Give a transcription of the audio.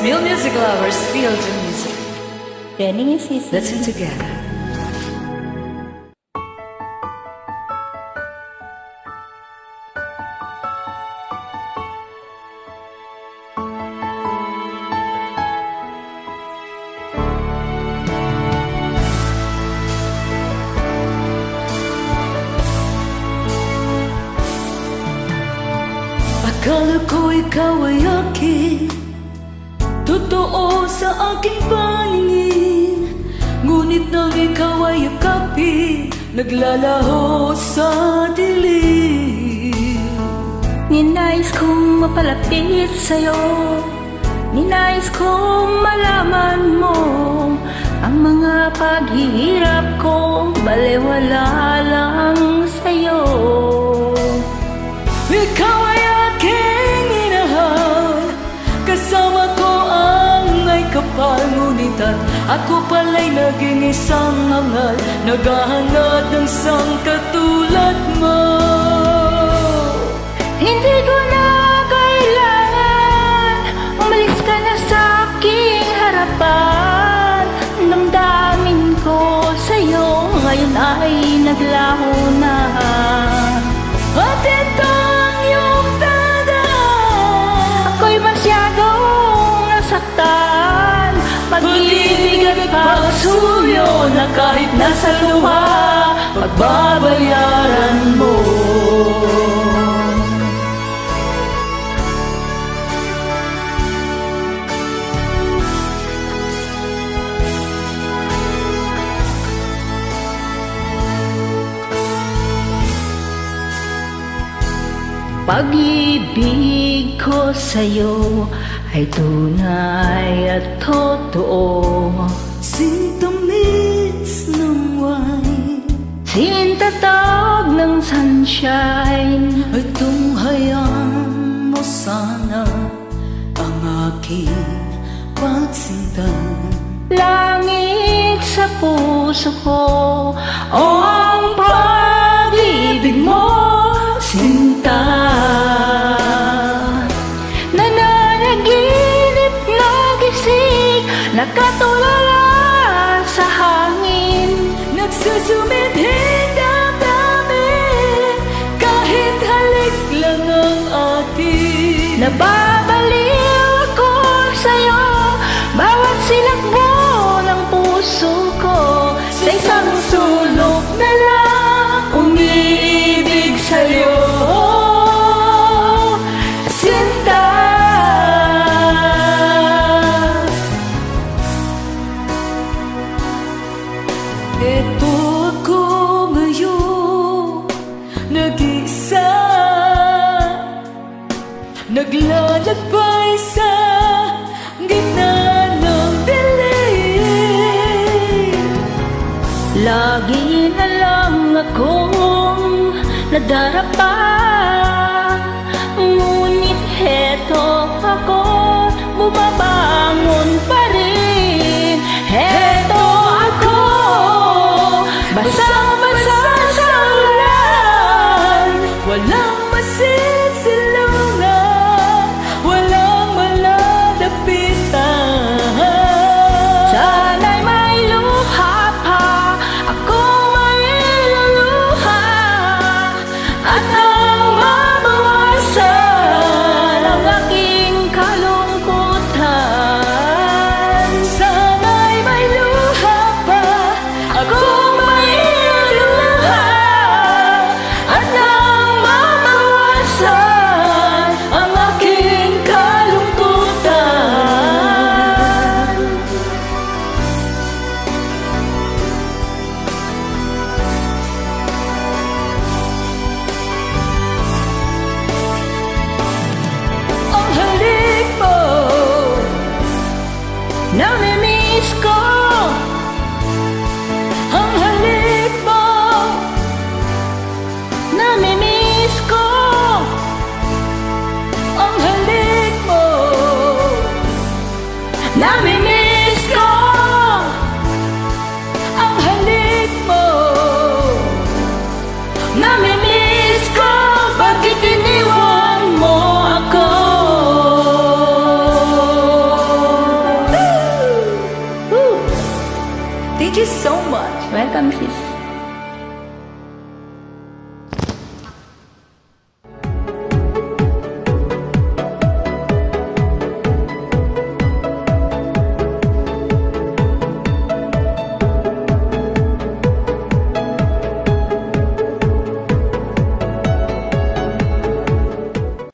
Real music lovers, feel the music. Training is easy. Listen together. Akala ko ikaw ay akin, totoo sa aking paningin. Ngunit nang ikaw ay yakapin, naglalaho sa dilim. Ninais kong mapalapit sa'yo, ninais kong malaman mo ang mga paghihirap ko, balewala lang sa'yo. Ikaw ay aking minahal, kasama ko ang ay kapal. Ngunit at ako pala'y naging isang hangal, naghahanap ng isang katulad mo. Hindi ko na kailangan umalis ka na sa aking harapan. Damdamin ko sa'yo ngayon ay naglaho na. At ito ang iyong tandaan, Ako'y masyadong nasaktan, pag-ibig at pagsuyo na kahit nasa luha, pagbabayaran mo. Pag-ibig ko sa'yo ay tunay at totoo. Sintamis ng wine, Sintatag ng sunshine, ay tunghayan mo sana ang aking pagsinta. langit sa puso ko, o ang pag-ibig mo, sinta. Nananaginip na gising, nakatulala sa hangin. Nagsusumidhing damdamin, kahit halik lang ang atin. Nababaliw ako sa'yo, bawat silakbo ng puso ko, sa isang sulok na lang umiibig sa'yo. Sinta. Ito ako ngayon, nag-isa, naglalakbay sa gitna ng dilim. Lagi na lang akong nadarapa, ngunit heto ako, bumabangon pa rin. Heto ako, basang-basa sa ulan, Walang masisilungan, walang malalapitan. sana'y may luha pa, ako may luluha, at ang mabawasan ang aking kalungkutan. Sana'y may luha pa, Ako may luluha, at ang mabawasan ang aking kalungkutan. Ang halik mo, namimiss ko. ang halik mo, Namimiss ko. ang halik mo. Namimiss ko. Ang halik mo, Namimiss ko. Bakit iniwan mo ako? so much. Welcome, sis.